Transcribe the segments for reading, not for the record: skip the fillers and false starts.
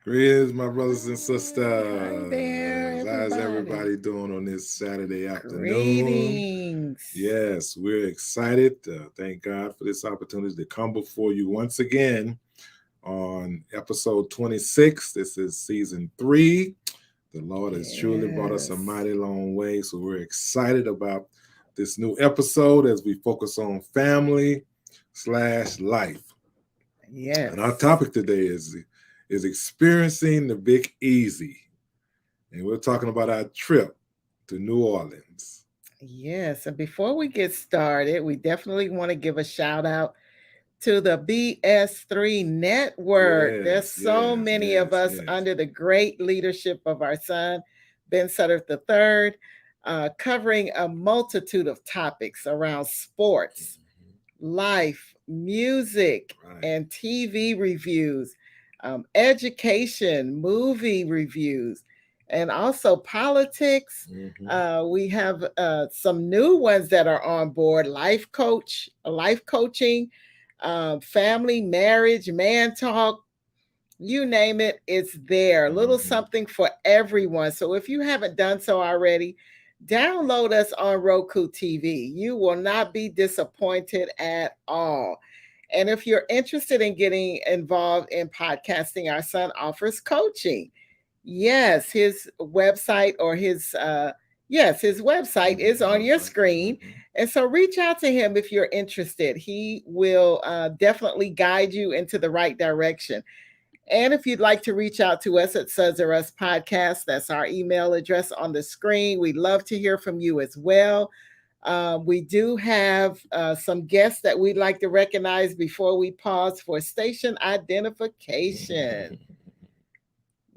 Greetings, my brothers and Hi there, sisters. How's everybody. everybody doing on this Saturday afternoon? Greetings. Yes, we're excited. Thank God for this opportunity to come before you once again on episode 26. This is season 3. The Lord has truly brought us a Yes. mighty long way. So we're excited about this new episode as we focus on family/life. And our Yes. topic today is experiencing the Big Easy. And we're talking about our trip to New Orleans. Yes. And before we get started, we definitely want to give a shout out to the BS3 network. There's Yes, so yes, many of yes, us yes. under the great leadership of our son, Ben Sutter III, covering a multitude of topics around sports, life, music, Right. and TV reviews, education, movie reviews, and also politics. Mm-hmm. We have some new ones that are on board: life coaching, family, marriage, man talk. You name it, it's there. A little Mm-hmm. something for everyone. So if you haven't done so already, download us on Roku TV. You will not be disappointed at all. And if you're interested in getting involved in podcasting, our son offers coaching. Yes, his website or his website is Mm-hmm. on your Website. screen. Mm-hmm. And so reach out to him if you're interested. He will definitely guide you into the right direction. And if you'd like to reach out to us at Sudds-R-Us Podcast, that's our email address on the screen. We'd love to hear from you as well. We do have some guests that we'd like to recognize before we pause for station identification.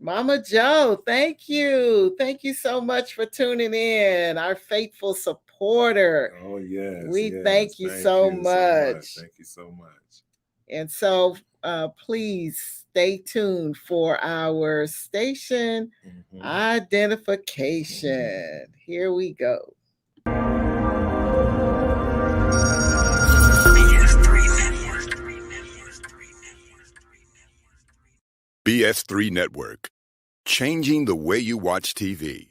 Mama Joe, thank you. Thank you so much for tuning in, our faithful supporter. Oh, yes, We yes. thank you Thank so you so much. much. Thank you so much. And so please stay tuned for our station Mm-hmm. identification. Here we go. BS3 Network, changing the way you watch TV.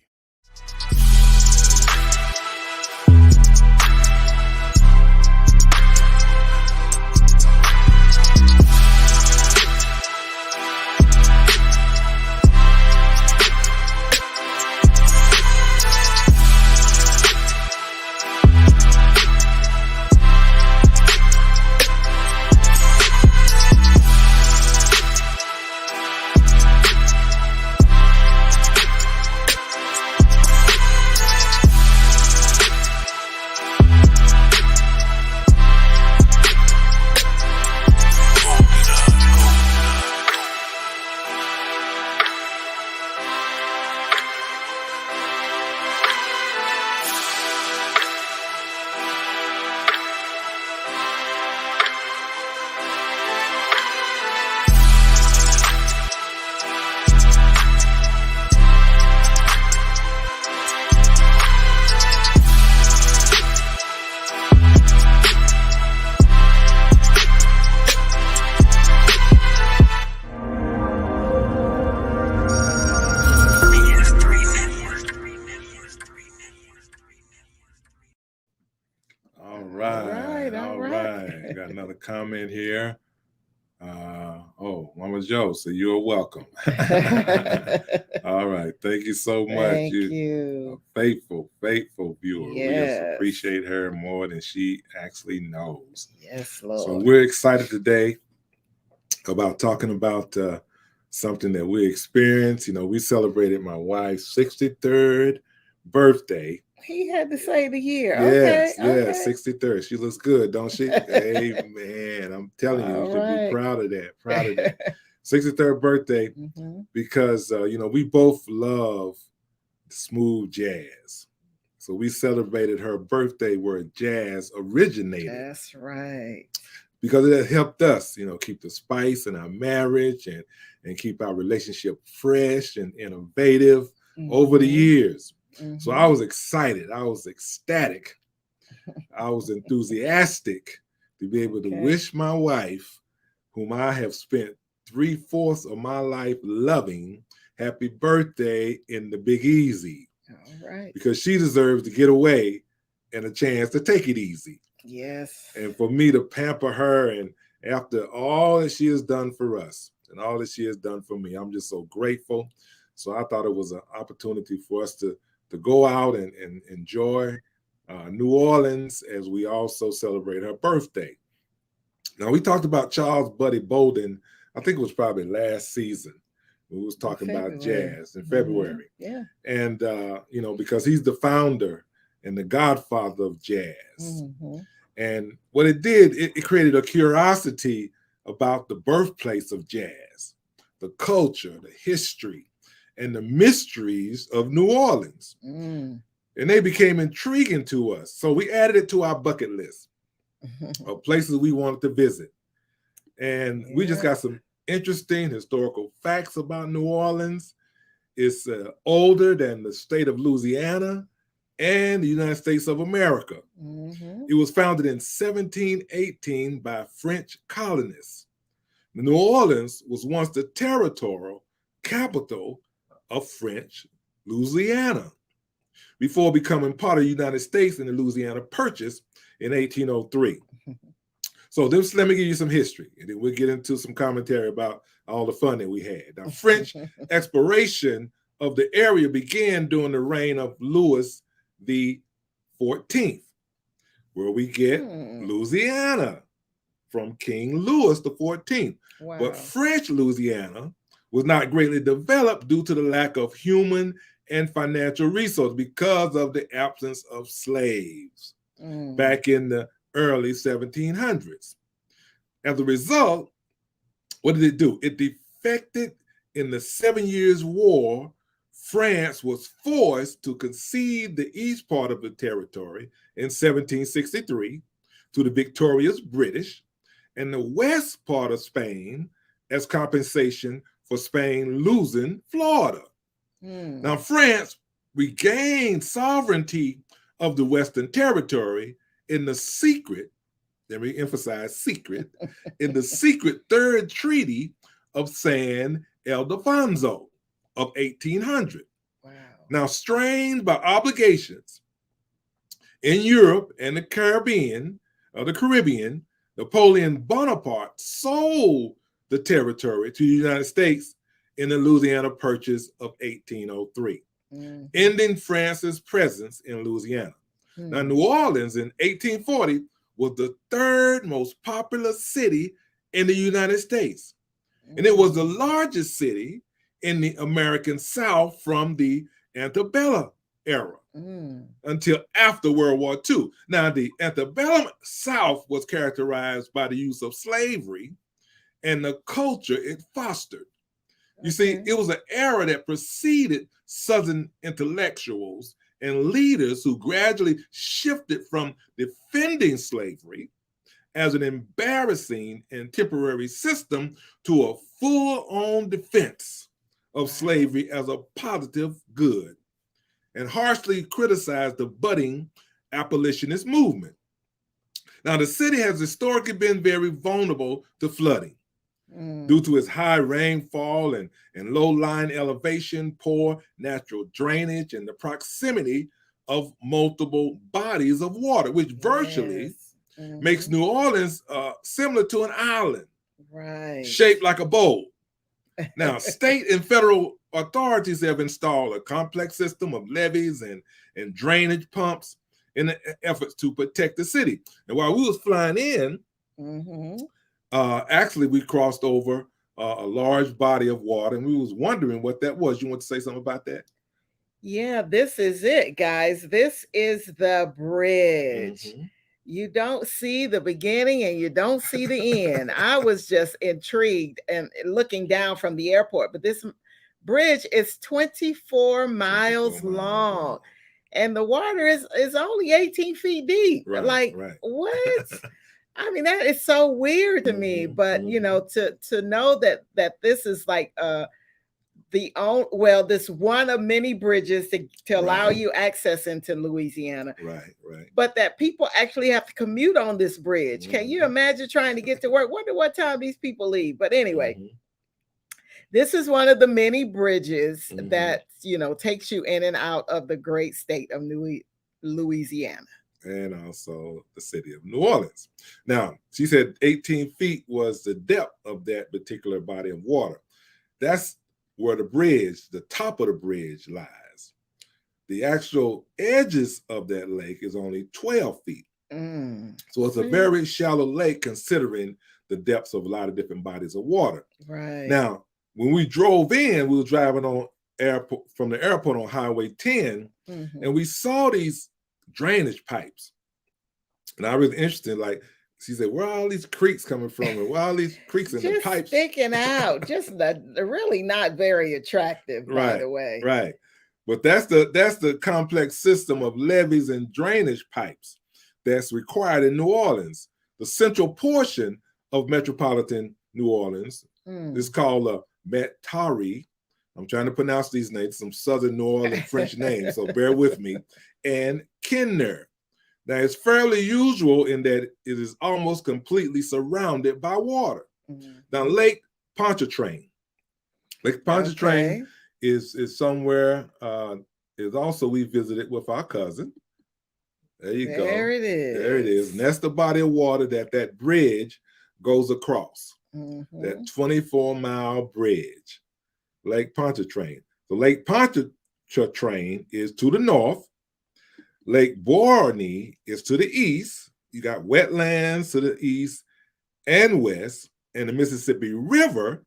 All All right, right, all all right. right. Got another comment here. Mama Joe, so you're welcome. All right, thank you so much. Thank You a you. faithful viewer. We just Yes. appreciate her more than she actually knows. Yes, So Lord. we're excited today about talking about something that we experienced. You know, we celebrated my wife's 63rd birthday. He had to say the year. Okay, Yes, yes, okay. 63rd. She looks good, don't she? Amen. I'm telling you, you All should be right. proud of that. Proud of that. 63rd birthday Mhm. because, we both love smooth jazz. So we celebrated her birthday where jazz originated That's right. because it helped us, keep the spice in our marriage and keep our relationship fresh and innovative over the Mhm. years. So I Mhm. was excited. I was ecstatic. I was enthusiastic to be able to Okay. wish my wife, whom I have spent 3/4 of my life loving happy birthday in the Big Easy. All right. Because she deserves to get away and a chance to take it easy. Yes. And for me to pamper her, and after all that she has done for us and all that she has done for me, I'm just so grateful. So I thought it was an opportunity for us to go out and enjoy New Orleans as we also celebrate her birthday. Now, we talked about Charles Buddy Bolden, I think it was probably last season. We was talking about jazz in February. Yeah. And, because he's the founder and the godfather of jazz. And what it did, it created a curiosity about the birthplace of jazz, the culture, the history, and the mysteries of New Orleans. And they became intriguing to us. So we added it to our bucket list of places we wanted to visit. And we just got some interesting historical facts about New Orleans. It's older than the state of Louisiana and the United States of America. It was founded in 1718 by French colonists. New Orleans was once the territorial capital of French Louisiana before becoming part of the United States in the Louisiana Purchase in 1803. So let me give you some history, and then we'll get into some commentary about all the fun that we had. Now, French exploration of the area began during the reign of Louis the 14th, where we get Louisiana from King Louis the 14th. Wow. But French Louisiana was not greatly developed due to the lack of human and financial resources because of the absence of slaves back in the early 1700s. As a result, what did it do? It defected in the 7 Years' War. France was forced to concede the east part of the territory in 1763 to the victorious British, and the west part of Spain as compensation for Spain losing Florida. Now, France regained sovereignty of the Western Territory in the secret, let me emphasize secret, in the secret Third Treaty of San Ildefonso of 1800. Wow. Now, strained by obligations in Europe and the Caribbean, Napoleon Bonaparte sold the territory to the United States in the Louisiana Purchase of 1803, ending France's presence in Louisiana. Now, New Orleans in 1840 was the third most populous city in the United States, and it was the largest city in the American South from the antebellum era until after World War II. Now, the antebellum South was characterized by the use of slavery and the culture it fostered. You see, it was an era that preceded Southern intellectuals and leaders who gradually shifted from defending slavery as an embarrassing and temporary system to a full-on defense of slavery as a positive good, and harshly criticized the budding abolitionist movement. Now, the city has historically been very vulnerable to flooding due to its high rainfall and low-lying elevation, poor natural drainage, and the proximity of multiple bodies of water, which virtually makes New Orleans similar to an island, shaped like a bowl. Now, state and federal authorities have installed a complex system of levees and drainage pumps in the efforts to protect the city. And while we was flying in, actually we crossed over a large body of water, and we was wondering what that was. You want to say something about that? Yeah, this is it, guys. This is the bridge. You don't see the beginning and you don't see the end. I was just intrigued and looking down from the airport, but this bridge is 24 miles long, and the water is only 18 feet deep. What? I mean, that is so weird to me. But you know, to know that this is like this one of many bridges to allow you access into Louisiana. Right. But that people actually have to commute on this bridge. Can you imagine trying to get to work? Wonder what time these people leave. But anyway, This is one of the many bridges Mhm. that, takes you in and out of the great state of Louisiana. And also the city of New Orleans. Now, she said 18 feet was the depth of that particular body of water. That's where the top of the bridge lies. The actual edges of that lake is only 12 feet. So it's a very shallow lake considering the depths of a lot of different bodies of water. Right. Now, when we drove in, we were driving from the airport on Highway 10, and we saw these drainage pipes. And I was interested, like, she said, where are all these creeks coming from? And where are all these creeks in the pipes? Sticking out. They're really not very attractive, by the way. Right. But that's the complex system of levees and drainage pipes that's required in New Orleans. The central portion of metropolitan New Orleans is called a Metairie. I'm trying to pronounce these names, some Southern New Orleans French names, so bear with me. And Kenner. Now, it's fairly usual in that it is almost completely surrounded by water. Now, Lake Pontchartrain. Lake Pontchartrain is somewhere, is also we visited with our cousin. There you go. There it is. There it is. And that's the body of water that bridge goes across. That 24-mile bridge, Lake Pontchartrain. The Lake Pontchartrain is to the north. Lake Borgne is to the east. You got wetlands to the east and west, and the Mississippi River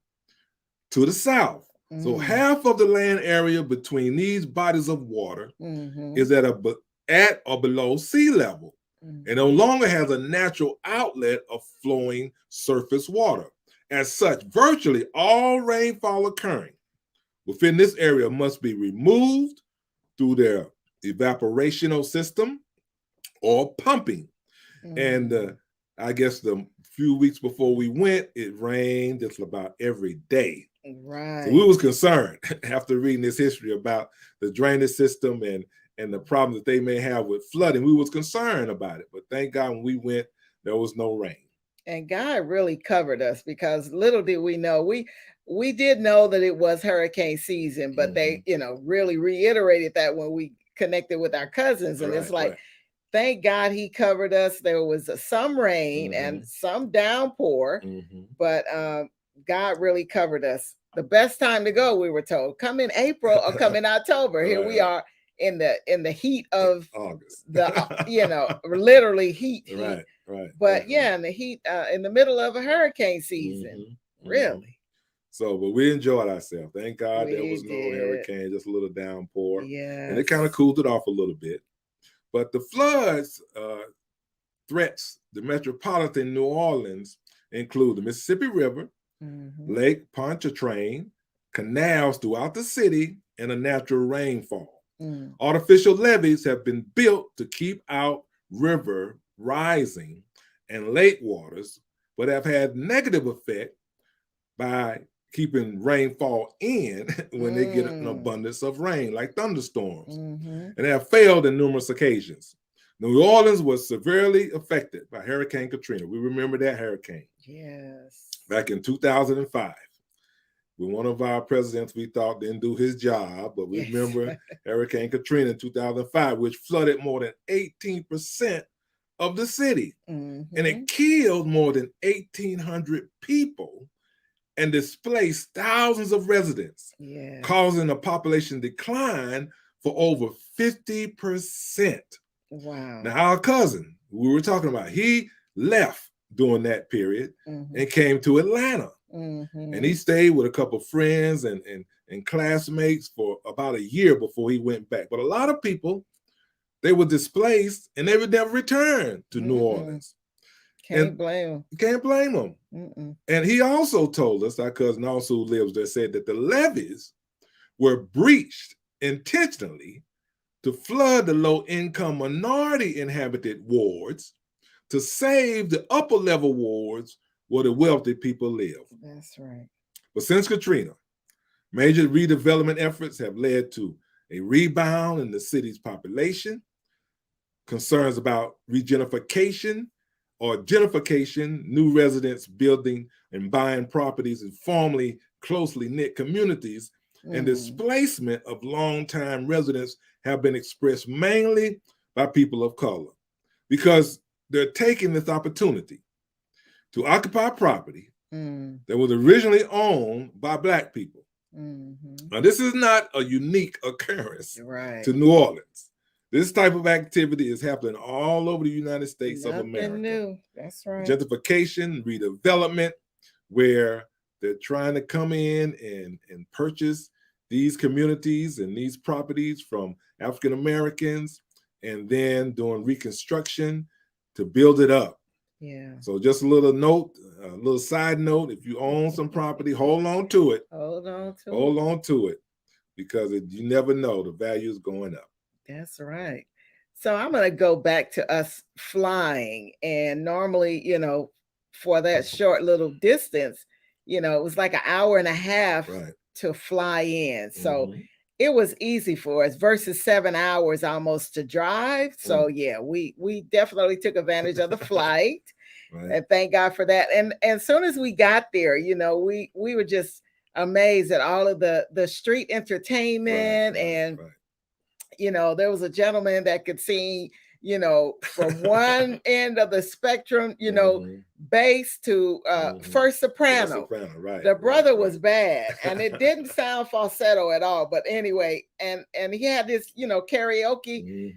to the south. So half of the land area between these bodies of water is at or below sea level, and no longer has a natural outlet of flowing surface water. As such, virtually all rainfall occurring within this area must be removed through their evaporational system or pumping. And I guess the few weeks before we went, it rained just about every day. Right. So we was concerned after reading this history about the drainage system and the problem that they may have with flooding. We was concerned about it, but thank God when we went, there was no rain. And God really covered us, because little did we know, we did know that it was hurricane season, but they, really reiterated that when we connected with our cousins. And it's like, thank God he covered us. There was some rain and some downpour, but God really covered us. The best time to go, we were told, come in April or come in October. Here we are in the heat of August, literally heat. Right. But in the heat, in the middle of a hurricane season, really. So, but we enjoyed ourselves. Thank God there was no hurricane, just a little downpour. And it kind of cooled it off a little bit. But the floods threats the metropolitan New Orleans include the Mississippi River, Lake Pontchartrain, canals throughout the city, and a natural rainfall. Artificial levees have been built to keep out river rising and lake waters, but have had negative effect by keeping rainfall in when they get an abundance of rain, like thunderstorms, and have failed in numerous occasions. New Orleans was severely affected by Hurricane Katrina. We remember that hurricane. Yes. Back in 2005. When one of our presidents we thought didn't do his job, but we remember Hurricane Katrina in 2005, which flooded more than 18% of the city. And it killed more than 1,800 people and displaced thousands of residents, causing a population decline for over 50%. Wow. Now, our cousin, we were talking about, he left during that period and came to Atlanta. And he stayed with a couple of friends and classmates for about a year before he went back. But a lot of people, they were displaced and they would never return to New Orleans. Can't blame them. And he also told us, our cousin also lives there, said that the levees were breached intentionally to flood the low-income minority inhabited wards to save the upper level wards where the wealthy people live. That's right. But since Katrina, major redevelopment efforts have led to a rebound in the city's population, concerns about regentrification or gentrification, new residents building and buying properties in formerly closely knit communities, and displacement of longtime residents have been expressed mainly by people of color, because they're taking this opportunity to occupy property that was originally owned by Black people. Now, this is not a unique occurrence to New Orleans. This type of activity is happening all over the United States of America. New. That's right. Gentrification, redevelopment, where they're trying to come in and purchase these communities and these properties from African Americans, and then doing reconstruction to build it up. Yeah. So just a little note, a little side note, if you own some property, hold on to it. Hold on to it, because you never know, the value is going up. That's right. So I'm going to go back to us flying. And normally, for that short little distance, it was like an hour and a half to fly in. So it was easy for us versus 7 hours almost to drive. So yeah, we definitely took advantage of the flight. And thank God for that. And as soon as we got there, we were just amazed at all of the street entertainment. There was a gentleman that could sing, from one end of the spectrum, bass to first soprano. The brother was bad, and it didn't sound falsetto at all. But anyway, and he had this, karaoke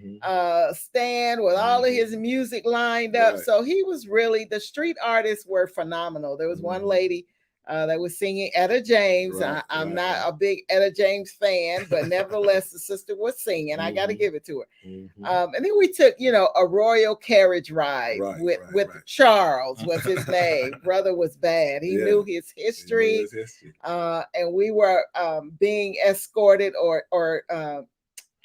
stand with all of his music lined up. So he was really, the street artists were phenomenal. There was one lady that was singing Etta James. I'm not a big Etta James fan, but nevertheless, the sister was singing. I got to give it to her. And then we took, a royal carriage ride with Charles was his name. Brother was bad. He knew his history. And we were being escorted or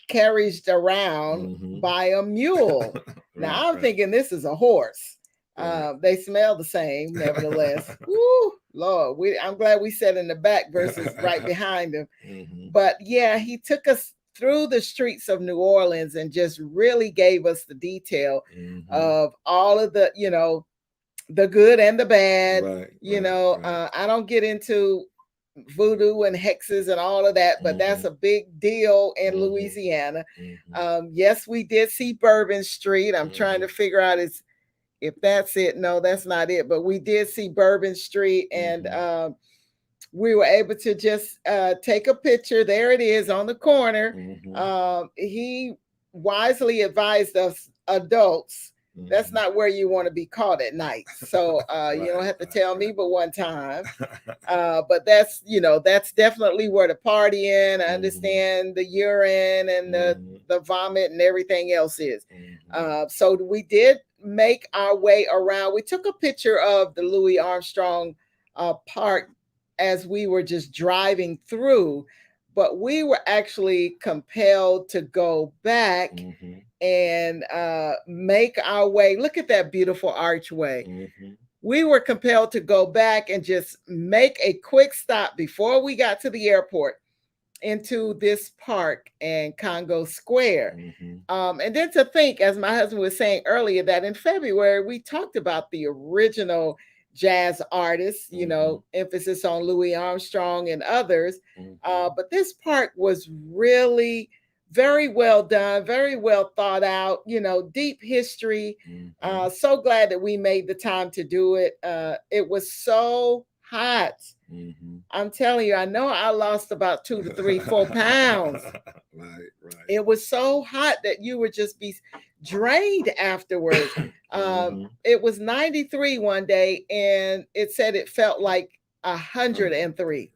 carriaged around by a mule. Now I'm thinking this is a horse. They smell the same, nevertheless. Woo, Lord, I'm glad we sat in the back versus right behind him. But yeah, he took us through the streets of New Orleans and just really gave us the detail of all of the, the good and the bad. I don't get into voodoo and hexes and all of that, but that's a big deal in Louisiana. Yes, we did see Bourbon Street. I'm trying to figure out if that's it. No, that's not it. But we did see Bourbon Street, and we were able to just take a picture. There it is on the corner. He wisely advised us adults, that's not where you want to be caught at night. So you don't have to tell me but one time. But that's, that's definitely where the partying, I understand the urine and the vomit and everything else is. So we did make our way around. We took a picture of the Louis Armstrong Park as we were just driving through, but we were actually compelled to go back and make our way. Look at that beautiful archway. We were compelled to go back and just make a quick stop before we got to the airport into this park and Congo Square. And then to think, as my husband was saying earlier, that in February, we talked about the original jazz artists, emphasis on Louis Armstrong and others. But this park was really very well done, very well thought out, deep history. So glad that we made the time to do it. It was so hot. I'm telling you, I know I lost about 2 to 3, 4 pounds. It was so hot that you would just be drained afterwards. It was 93 one day, and it said it felt like 103.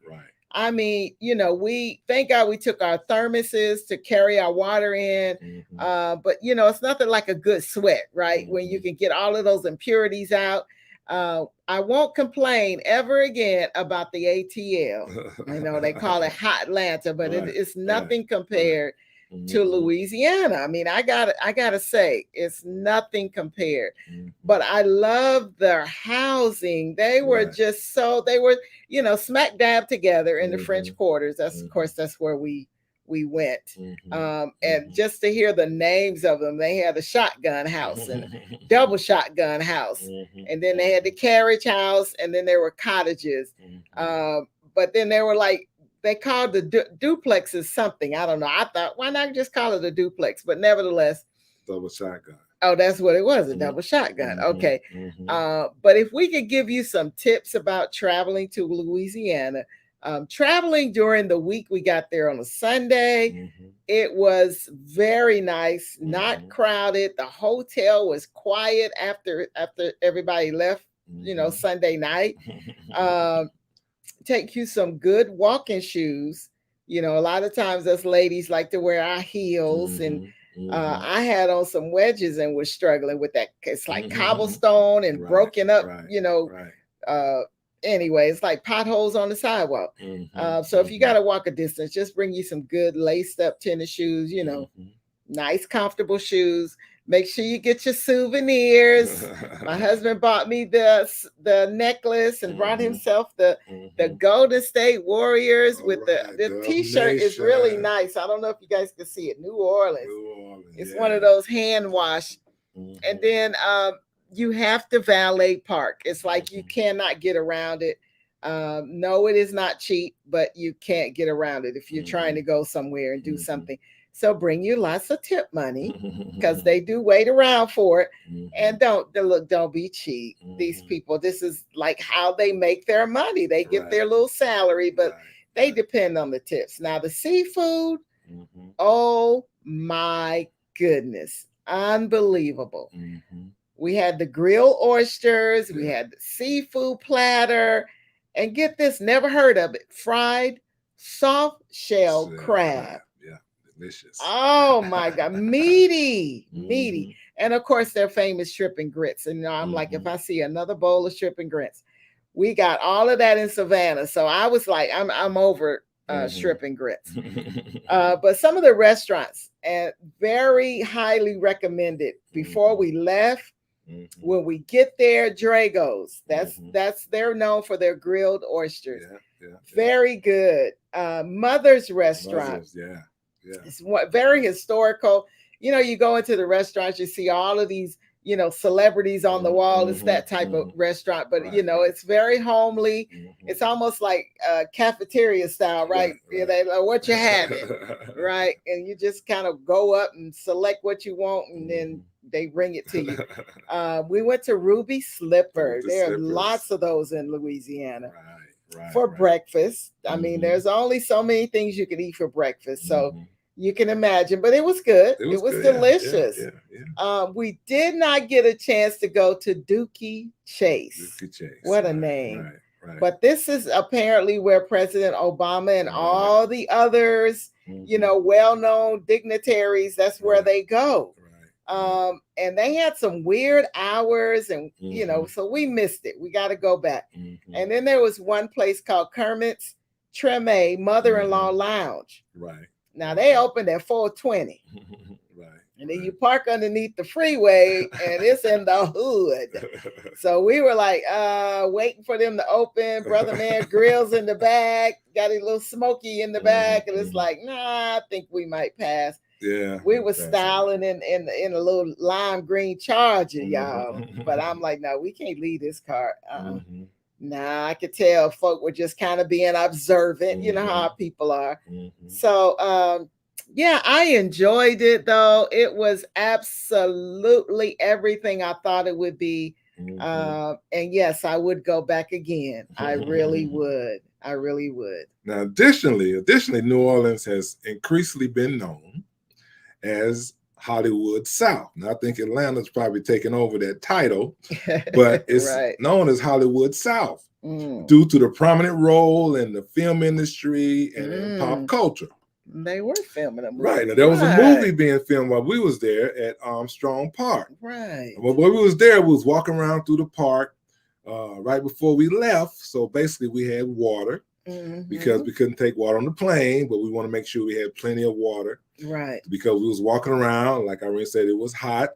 I mean, we thank God we took our thermoses to carry our water in. But it's nothing like a good sweat, right? When you can get all of those impurities out. I won't complain ever again about the ATL. They call it Hot Atlanta, but it's nothing compared to Louisiana. I mean, I gotta say, it's nothing compared. But I love their housing. They were just they were, smack dab together in the French Quarters. That's of course, that's where we we went. And just to hear the names of them, they had a shotgun house and double shotgun house. And then they had the carriage house, and then there were cottages. But then they were like, they called the duplexes something. I don't know. I thought, why not just call it a duplex? But nevertheless, double shotgun. Oh, that's what it was, a double shotgun. Okay. But if we could give you some tips about traveling to Louisiana, traveling during the week, we got there on a Sunday. It was very nice, not crowded. The hotel was quiet after everybody left, Sunday night. Take you some good walking shoes. A lot of times us ladies like to wear our heels, and I had on some wedges and was struggling with that. It's like cobblestone and broken up, anyway, it's like potholes on the sidewalk. So if you got to walk a distance, just bring you some good laced up tennis shoes, nice, comfortable shoes. Make sure you get your souvenirs. My husband bought me the necklace and brought himself the Golden State Warriors with the t-shirt is really nice. I don't know if you guys can see it. New Orleans. It's one of those hand wash. And then you have to valet park. It's like you cannot get around it. No, it is not cheap, but you can't get around it if you're trying to go somewhere and do something. So bring you lots of tip money, because they do wait around for it. And don't be cheap. These people, this is like how they make their money. They get their little salary, but they depend on the tips. Now the seafood, oh my goodness, unbelievable. We had the grilled oysters, we had the seafood platter, and get this, never heard of it, fried soft shell crab. Delicious. Oh my God, meaty. And of course their famous shrimp and grits. And I'm like, if I see another bowl of shrimp and grits, we got all of that in Savannah. So I was like, I'm over shrimp and grits. But some of the restaurants, and very highly recommended before we left. When we get there, Drago's. That's they're known for their grilled oysters. Very good. Mother's Restaurant. It's very historical. You go into the restaurants, you see all of these, celebrities on the wall. It's that type of restaurant, but it's very homely. It's almost like cafeteria style, right? They like, what you having, right? And you just kind of go up and select what you want, and then they bring it to you. We went to Ruby Slipper. There are lots of those in Louisiana. For breakfast. I mean, there's only so many things you can eat for breakfast. So you can imagine, but it was good. It was delicious. We did not get a chance to go to Dookie Chase. What a name. But this is apparently where President Obama and all the others, well-known dignitaries, that's where they go. And they had some weird hours, and so we missed it. We got to go back. And then there was one place called Kermit's Treme Mother-in-Law Lounge. Now they opened at 4:20. And then you park underneath the freeway, and it's in the hood. So we were like, waiting for them to open. Brother man grills in the back, got a little smoky in the back, and it's like, nah, I think we might pass. We were styling in a little lime green Charger, y'all. But I'm like, no, we can't leave this car. Nah, I could tell folk were just kind of being observant. You know how people are. So, I enjoyed it, though. It was absolutely everything I thought it would be. And yes, I would go back again. I really would. Now, additionally, New Orleans has increasingly been known as Hollywood South. Now, I think Atlanta's probably taken over that title, but it's known as Hollywood South due to the prominent role in the film industry and in pop culture. They were filming a movie. Right. Now, there was a movie being filmed while we was there at Armstrong Park. Well, when we was there, we was walking around through the park right before we left. So basically we had water because we couldn't take water on the plane, but we want to make sure we had plenty of water. Because we was walking around, like Irene said, it was hot.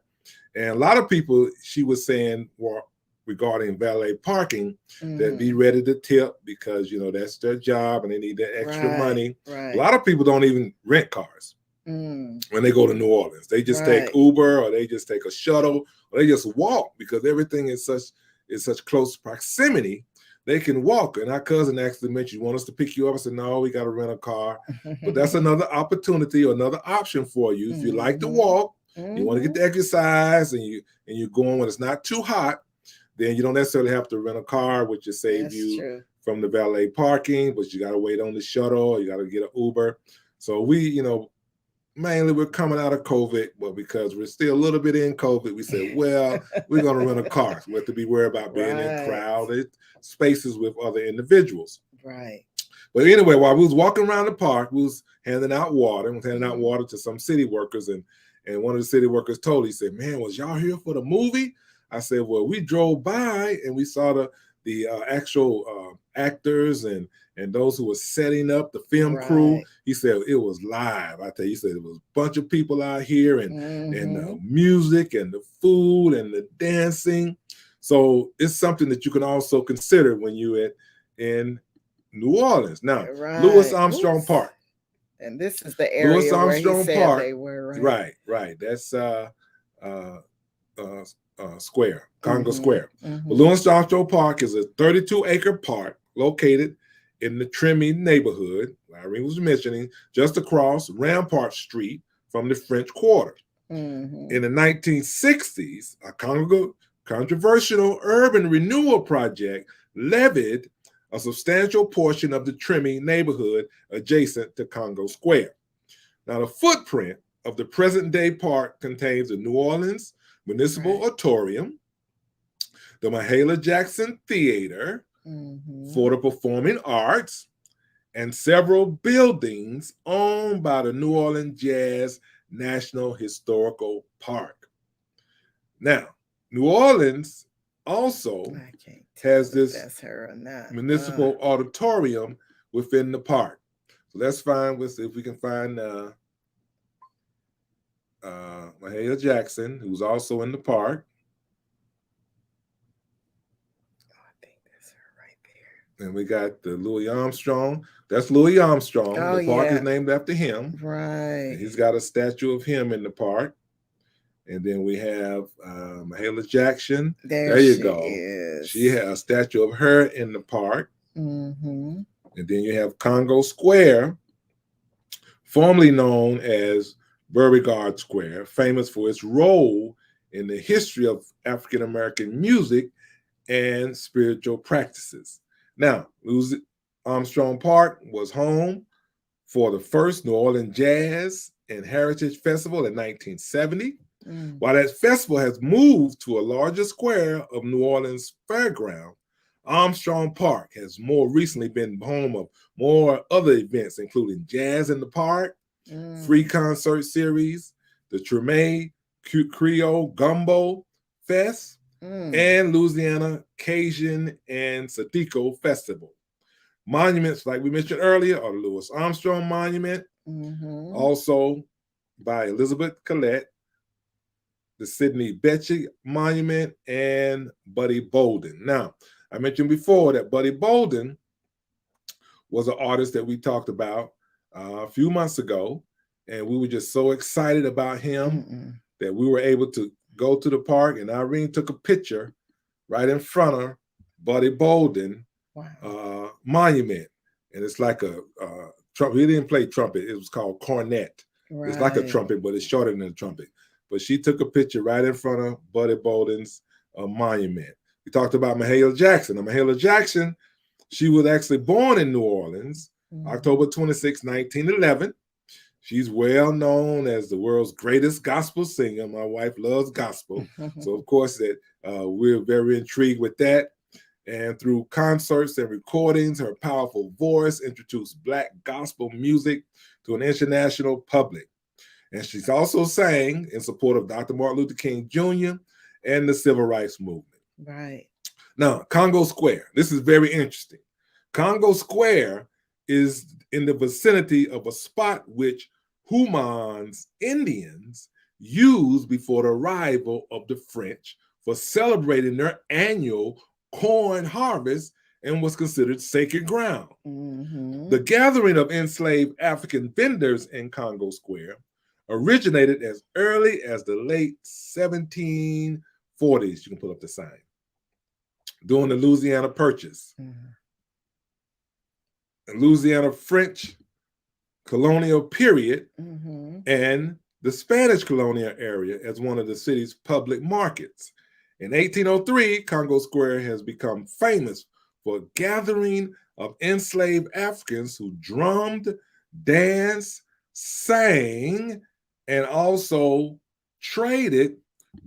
And a lot of people, she was saying, were regarding valet parking, that be Mm. ready to tip, because that's their job and they need that extra money. Right. A lot of people don't even rent cars when they go to New Orleans. They just take Uber, or they just take a shuttle, or they just walk, because everything is such close proximity. They can walk. And our cousin actually mentioned, "You want us to pick you up?" I said, "No, we got to rent a car." But that's another opportunity or another option for you. If you like to walk, you want to get the exercise, and you're going when it's not too hot, then you don't necessarily have to rent a car, which will save you from the valet parking, but you got to wait on the shuttle, or you got to get an Uber. So we, mainly we're coming out of COVID, but because we're still a little bit in COVID, we said, well, we're going to rent a car. We have to be worried about being in crowded spaces with other individuals. Right. But anyway, while we was walking around the park, we was handing out water. We was handing out water to some city workers, and one of the city workers told, he said, "Man, was y'all here for the movie?" I said, "Well, we drove by and we saw the actual actors and those who were setting up the film crew." He said it was live. I tell you, he said it was a bunch of people out here, and the music and the food and the dancing. So it's something that you can also consider when you're in New Orleans. Now, Louis Armstrong Park. And this is the area Louis Armstrong where he said Park, they were, right. That's Square, Congo Square. But Louis Armstrong Park is a 32-acre park located in the Tremy neighborhood, Irene was mentioning, just across Rampart Street from the French Quarter. In the 1960s, a controversial urban renewal project levied a substantial portion of the Tremy neighborhood adjacent to Congo Square. Now, the footprint of the present-day park contains the New Orleans Municipal Auditorium, the Mahalia Jackson Theater for the Performing Arts, and several buildings owned by the New Orleans Jazz National Historical Park. Now, New Orleans also has this municipal auditorium within the park. So let's see if we can find Mahalia Jackson, who's also in the park. I think that's her right there. And we got the Louis Armstrong. That's Louis Armstrong. The park is named after him. Right. And he's got a statue of him in the park. And then we have Mahalia Jackson. There you go. She has a statue of her in the park. And then you have Congo Square, formerly known as Beauregard Square, famous for its role in the history of African American music and spiritual practices. Now, Louis Armstrong Park was home for the first New Orleans Jazz and Heritage Festival in 1970. While that festival has moved to a larger square of New Orleans Fairground, Armstrong Park has more recently been home of more other events, including Jazz in the Park, free concert series, the Treme Creole Gumbo Fest, and Louisiana Cajun and Sadico Festival. Monuments, like we mentioned earlier, are the Louis Armstrong Monument, also by Elizabeth Collette, the Sidney Bechet Monument, and Buddy Bolden. Now, I mentioned before that Buddy Bolden was an artist that we talked about a few months ago, and we were just so excited about him that we were able to go to the park, and Irene took a picture right in front of Buddy Bolden monument. And it's like a trumpet. He didn't play trumpet. It was called cornet. It's like a trumpet, but it's shorter than a trumpet. But she took a picture right in front of Buddy Bolden's monument. We talked about Mahalia Jackson. Now, Mahalia Jackson, she was actually born in New Orleans, October 26, 1911. She's well known as the world's greatest gospel singer. My wife loves gospel. So, of course, that we're very intrigued with that. And through concerts and recordings, her powerful voice introduced Black gospel music to an international public. And she's also sang in support of Dr. Martin Luther King Jr. and the Civil Rights Movement. Right. Now, Congo Square. This is very interesting. Congo Square is in the vicinity of a spot which Human's Indians used before the arrival of the French for celebrating their annual corn harvest and was considered sacred ground. The gathering of enslaved African vendors in Congo Square originated as early as the late 1740s. You can pull up the sign. During the Louisiana Purchase. Louisiana French colonial period and the Spanish colonial area as one of the city's public markets. In 1803, Congo Square has become famous for a gathering of enslaved Africans who drummed, danced, sang, and also traded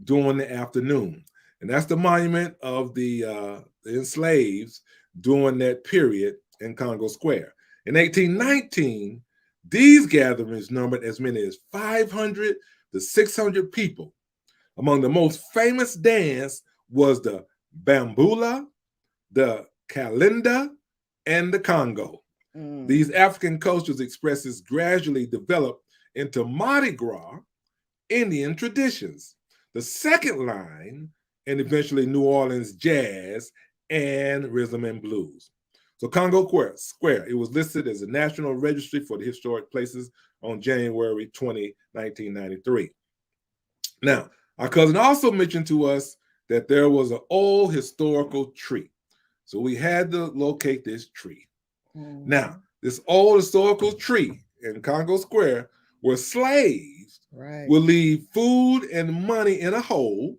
during the afternoon. And that's the monument of the enslaved during that period in Congo Square. In 1819, these gatherings numbered as many as 500 to 600 people. Among the most famous dance was the Bambula, the Kalinda, and the Congo. These African cultures expresses gradually developed into Mardi Gras Indian traditions, the second line, and eventually New Orleans jazz and rhythm and blues. So Congo Square, it was listed as a National Registry for the Historic Places on January 20, 1993. Now, our cousin also mentioned to us that there was an old historical tree. So we had to locate this tree. Now, this old historical tree in Congo Square where slaves would leave food and money in a hole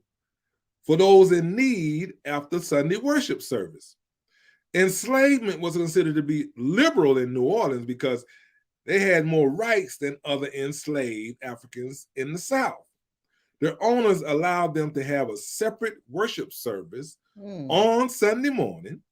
for those in need after Sunday worship service. Enslavement was considered to be liberal in New Orleans because they had more rights than other enslaved Africans in the South. Their owners allowed them to have a separate worship service on Sunday morning.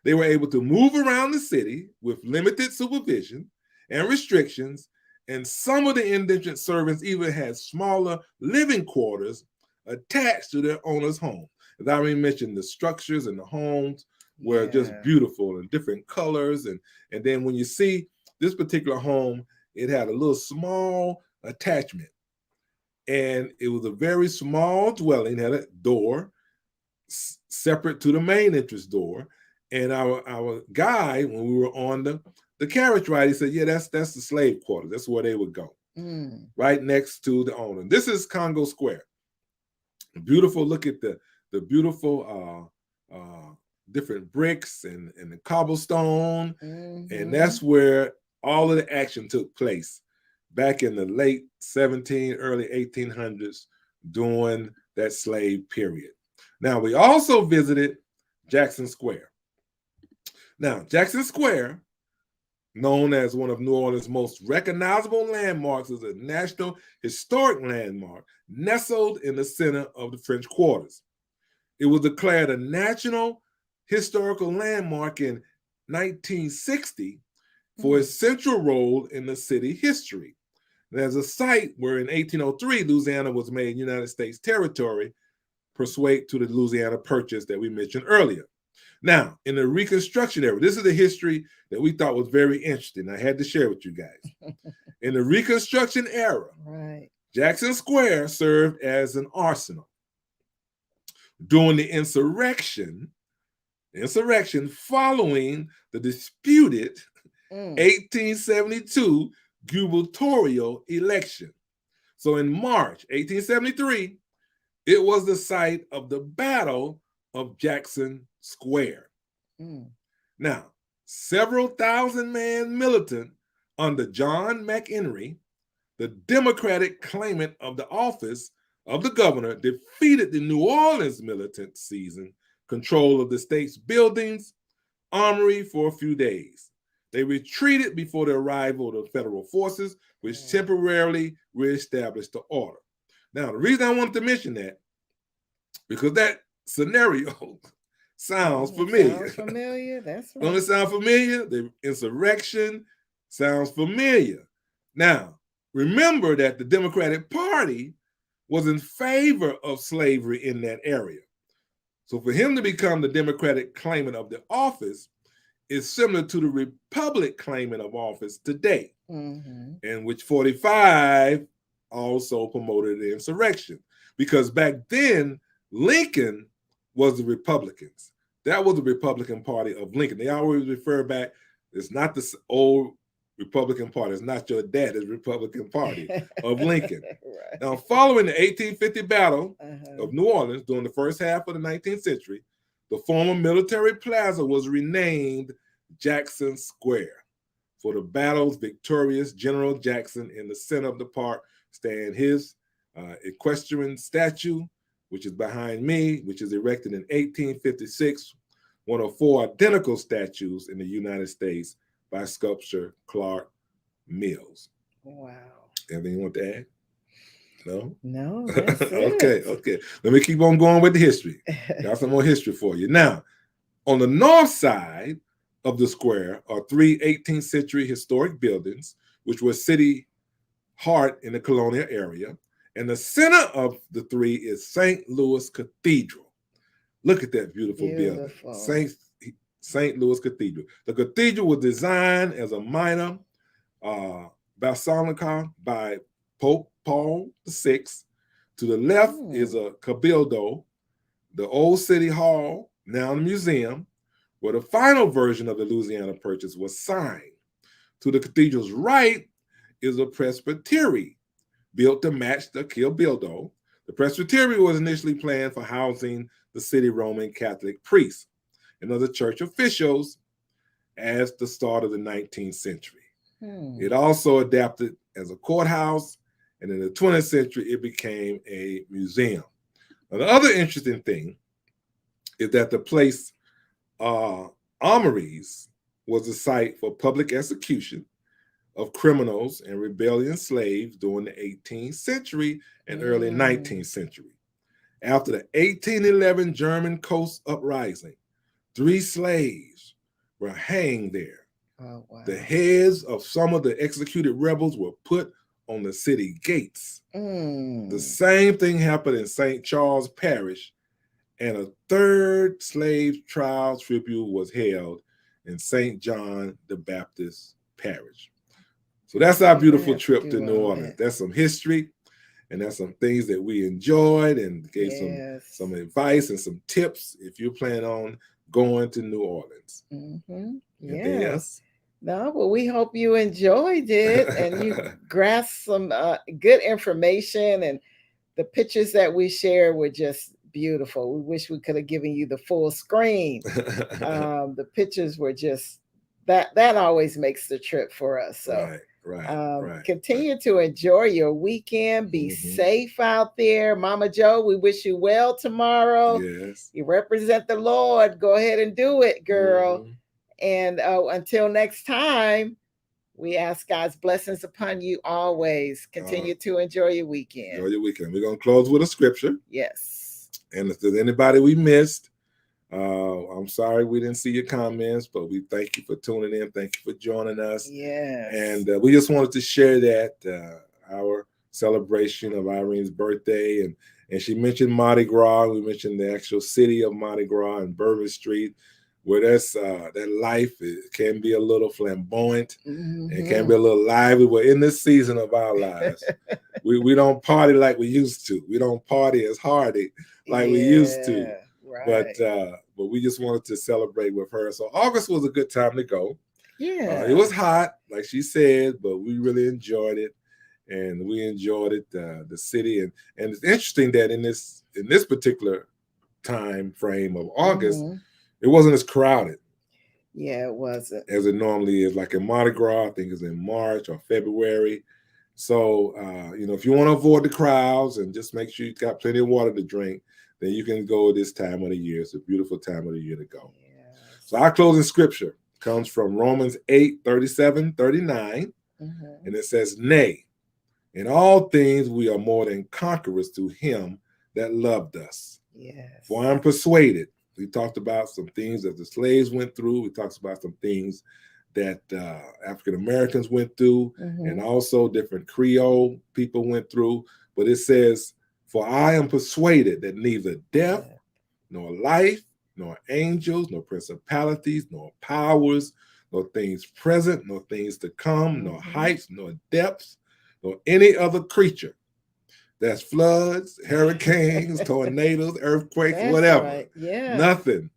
They were able to move around the city with limited supervision and restrictions, and some of the indentured servants even had smaller living quarters attached to their owner's home. As I already mentioned, the structures and the homes were just beautiful and different colors. And then when you see this particular home, it had a little small attachment. And it was a very small dwelling, had a door separate to the main entrance door. And our guy, when we were on the carriage ride, he said, yeah, that's the slave quarters. That's where they would go, right next to the owner. This is Congo Square. Beautiful. Look at the beautiful different bricks and the cobblestone. And that's where all of the action took place back in the late early 1800s during that slave period. Now, we also visited Jackson Square. Now, Jackson Square, known as one of New Orleans' most recognizable landmarks, is a National Historic Landmark nestled in the center of the French Quarters. It was declared a National Historical Landmark in 1960 for its central role in the city history. There's a site where in 1803, Louisiana was made United States territory pursuant to the Louisiana Purchase that we mentioned earlier. Now, in the Reconstruction era, this is the history that we thought was very interesting. I had to share with you guys. In the Reconstruction era, Jackson Square served as an arsenal. During the insurrection following the disputed 1872 gubernatorial election. So in March 1873, it was the site of the Battle of Jackson Square. Now, several thousand-man militant under John McHenry, the Democratic claimant of the office of the governor, defeated the New Orleans militant seizing control of the state's buildings, armory for a few days. They retreated before the arrival of the federal forces, which temporarily reestablished the order. Now, the reason I wanted to mention that, because that scenario sounds familiar. Sounds familiar, that's right. Don't it sound familiar? The insurrection sounds familiar. Now, remember that the Democratic Party was in favor of slavery in that area. So for him to become the Democratic claimant of the office is similar to the Republic claimant of office today, in which 45 also promoted the insurrection. Because back then, Lincoln was the Republicans. That was the Republican Party of Lincoln. They always refer back, it's not this old Republican Party. It's not your dad's Republican Party of Lincoln. Right. Now, following the 1850 Battle of New Orleans during the first half of the 19th century, the former military plaza was renamed Jackson Square. For the battle's victorious General Jackson, in the center of the park stand his equestrian statue, which is behind me, which is erected in 1856, one of 4 identical statues in the United States by sculptor Clark Mills. Wow. Anything you want to add? No? No, that's Okay. Let me keep on going with the history. Got some more history for you. Now, on the north side of the square are 3 18th century historic buildings, which were city heart in the colonial area. And the center of the 3 is St. Louis Cathedral. Look at that beautiful building. St. Louis Cathedral. The cathedral was designed as a minor basilica by Pope Paul VI. To the left is a cabildo, the old city hall, now a museum, where the final version of the Louisiana Purchase was signed. To the cathedral's right is a presbytery built to match the cabildo. The presbytery was initially planned for housing the city Roman Catholic priests and other church officials as the start of the 19th century. It also adapted as a courthouse, and in the 20th century, it became a museum. Now, the other interesting thing is that the place armories was a site for public execution of criminals and rebellion slaves during the 18th century and early 19th century. After the 1811 German Coast Uprising, 3 slaves were hanged there. Oh, wow. The heads of some of the executed rebels were put on the city gates. The same thing happened in St. Charles Parish, and a 3rd slave trial tribute was held in St. John the Baptist Parish. So that's our beautiful trip to New Orleans. That's some history, and that's some things that we enjoyed, and gave some advice and some tips if you plan on going to New Orleans. Anything else? No, but we hope you enjoyed it and you grasped some good information, and the pictures that we shared were just beautiful. We wish we could have given you the full screen. The pictures were just that always makes the trip for us. So continue to enjoy your weekend. Be safe out there. Mama Joe, we wish you well tomorrow. Yes. You represent the Lord. Go ahead and do it, girl. And until next time, we ask God's blessings upon you always. Continue to enjoy your weekend. Enjoy your weekend. We're going to close with a scripture. Yes. And if there's anybody we missed, I'm sorry we didn't see your comments, but we thank you for tuning in. Thank you for joining us. Yes. And we just wanted to share that our celebration of Irene's birthday. And she mentioned Mardi Gras. We mentioned the actual city of Mardi Gras and Bourbon Street, where that's that life can be a little flamboyant and can be a little lively. We're in this season of our lives. we don't party like we used to. We don't party as hardy like we used to. Right. But we just wanted to celebrate with her. So August was a good time to go. Yeah. It was hot, like she said, but we really enjoyed it. And we enjoyed it, the city. And it's interesting that in this particular time frame of August, it wasn't as crowded. Yeah, it wasn't. As it normally is. Like in Mardi Gras, I think it's in March or February. So, if you want to avoid the crowds and just make sure you got plenty of water to drink, then you can go this time of the year. It's a beautiful time of the year to go. Yes. So our closing scripture comes from Romans 8:37-39. And it says, "Nay, in all things we are more than conquerors through him that loved us. Yes. For I am persuaded." We talked about some things that the slaves went through. We talked about some things that African Americans went through, and also different Creole people went through. But it says, "For I am persuaded that neither death, nor life, nor angels, nor principalities, nor powers, nor things present, nor things to come, nor heights, nor depths, nor any other creature That's floods, hurricanes, tornadoes, earthquakes, That's whatever. right. Yeah. Nothing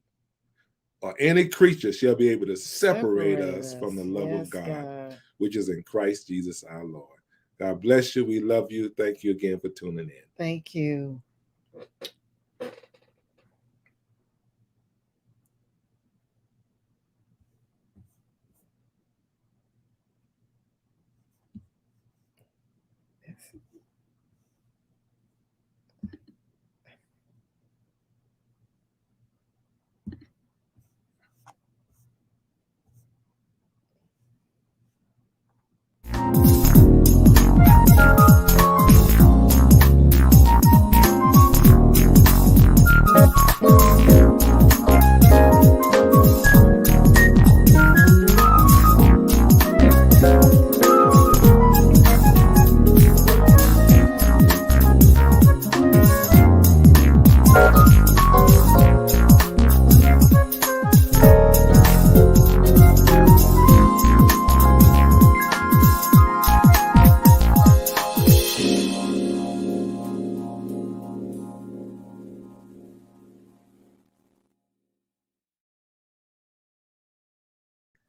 or any creature shall be able to separate us from the love Yes, of God, which is in Christ Jesus our Lord. God bless you. We love you. Thank you again for tuning in. Thank you. Yes.